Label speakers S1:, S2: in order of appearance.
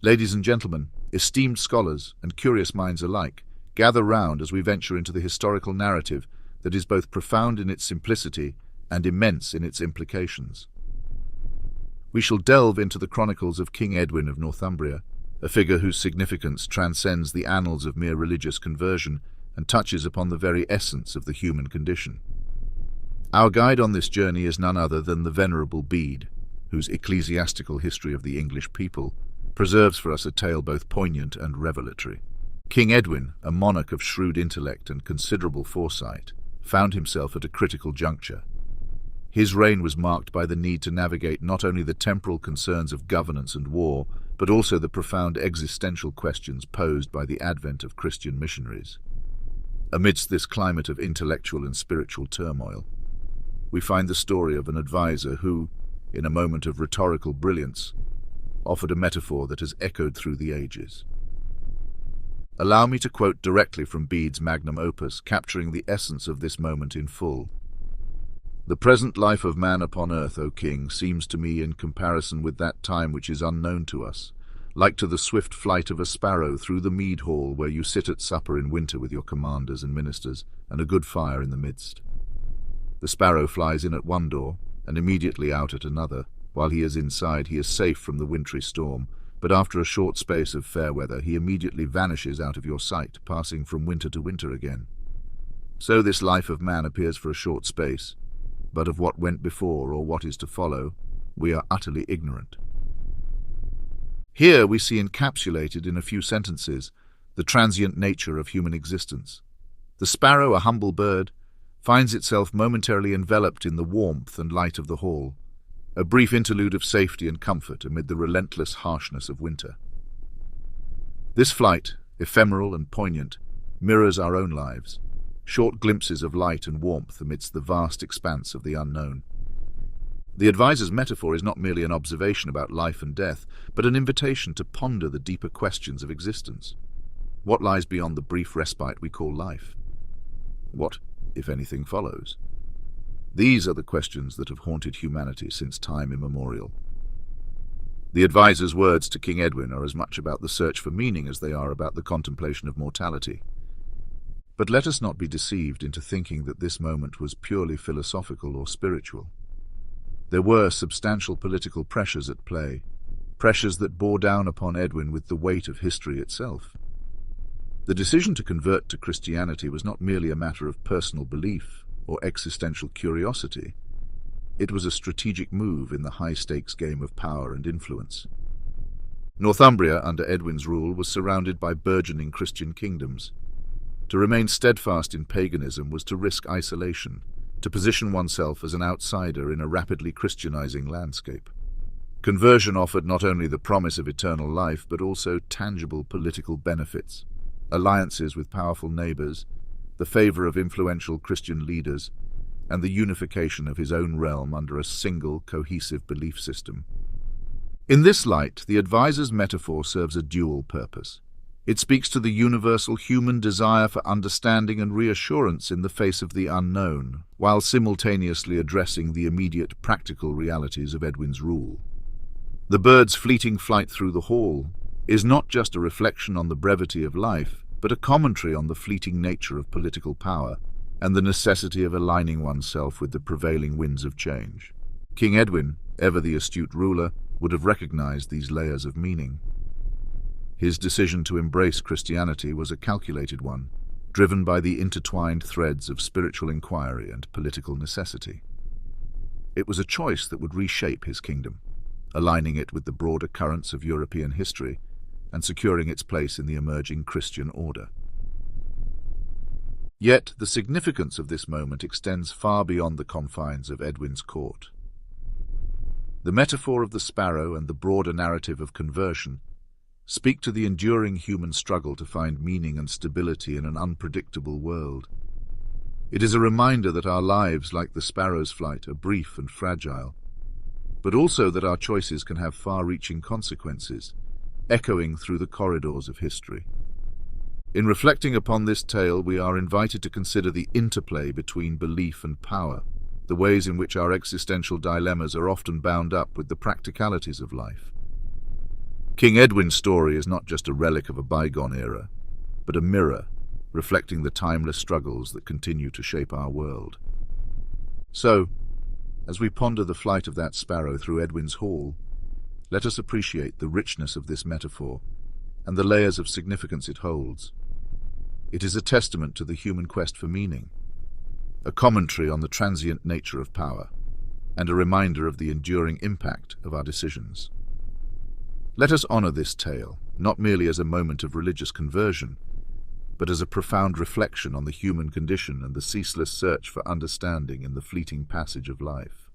S1: Ladies and gentlemen, esteemed scholars and curious minds alike, gather round as we venture into the historical narrative that is both profound in its simplicity and immense in its implications. We shall delve into the chronicles of King Edwin of Northumbria, a figure whose significance transcends the annals of mere religious conversion and touches upon the very essence of the human condition. Our guide on this journey is none other than the Venerable Bede, whose ecclesiastical history of the English people preserves for us a tale both poignant and revelatory. King Edwin, a monarch of shrewd intellect and considerable foresight, found himself at a critical juncture. His reign was marked by the need to navigate not only the temporal concerns of governance and war, but also the profound existential questions posed by the advent of Christian missionaries. Amidst this climate of intellectual and spiritual turmoil, we find the story of an advisor who, in a moment of rhetorical brilliance, offered a metaphor that has echoed through the ages. Allow me to quote directly from Bede's magnum opus, capturing the essence of this moment in full. "The present life of man upon earth, O King, seems to me, in comparison with that time which is unknown to us, like to the swift flight of a sparrow through the mead hall where you sit at supper in winter with your commanders and ministers, and a good fire in the midst. The sparrow flies in at one door, and immediately out at another. While he is inside, he is safe from the wintry storm, but after a short space of fair weather, he immediately vanishes out of your sight, passing from winter to winter again. So this life of man appears for a short space, but of what went before or what is to follow, we are utterly ignorant." Here we see encapsulated in a few sentences the transient nature of human existence. The sparrow, a humble bird, finds itself momentarily enveloped in the warmth and light of the hall, a brief interlude of safety and comfort amid the relentless harshness of winter. This flight, ephemeral and poignant, mirrors our own lives, short glimpses of light and warmth amidst the vast expanse of the unknown. The advisor's metaphor is not merely an observation about life and death, but an invitation to ponder the deeper questions of existence. What lies beyond the brief respite we call life? What, if anything, follows? These are the questions that have haunted humanity since time immemorial. The advisor's words to King Edwin are as much about the search for meaning as they are about the contemplation of mortality. But let us not be deceived into thinking that this moment was purely philosophical or spiritual. There were substantial political pressures at play, pressures that bore down upon Edwin with the weight of history itself. The decision to convert to Christianity was not merely a matter of personal belief or existential curiosity. It was a strategic move in the high-stakes game of power and influence. Northumbria, under Edwin's rule, was surrounded by burgeoning Christian kingdoms. To remain steadfast in paganism was to risk isolation, to position oneself as an outsider in a rapidly Christianizing landscape. Conversion offered not only the promise of eternal life, but also tangible political benefits, alliances with powerful neighbors, the favor of influential Christian leaders, and the unification of his own realm under a single, cohesive belief system. In this light, the advisor's metaphor serves a dual purpose. It speaks to the universal human desire for understanding and reassurance in the face of the unknown, while simultaneously addressing the immediate practical realities of Edwin's rule. The bird's fleeting flight through the hall is not just a reflection on the brevity of life, but a commentary on the fleeting nature of political power and the necessity of aligning oneself with the prevailing winds of change. King Edwin, ever the astute ruler, would have recognized these layers of meaning. His decision to embrace Christianity was a calculated one, driven by the intertwined threads of spiritual inquiry and political necessity. It was a choice that would reshape his kingdom, aligning it with the broader currents of European history and securing its place in the emerging Christian order. Yet the significance of this moment extends far beyond the confines of Edwin's court. The metaphor of the sparrow and the broader narrative of conversion speak to the enduring human struggle to find meaning and stability in an unpredictable world. It is a reminder that our lives, like the sparrow's flight, are brief and fragile, but also that our choices can have far-reaching consequences, echoing through the corridors of history. In reflecting upon this tale, we are invited to consider the interplay between belief and power, the ways in which our existential dilemmas are often bound up with the practicalities of life. King Edwin's story is not just a relic of a bygone era, but a mirror reflecting the timeless struggles that continue to shape our world. So, as we ponder the flight of that sparrow through Edwin's hall, let us appreciate the richness of this metaphor and the layers of significance it holds. It is a testament to the human quest for meaning, a commentary on the transient nature of power, and a reminder of the enduring impact of our decisions. Let us honor this tale, not merely as a moment of religious conversion, but as a profound reflection on the human condition and the ceaseless search for understanding in the fleeting passage of life.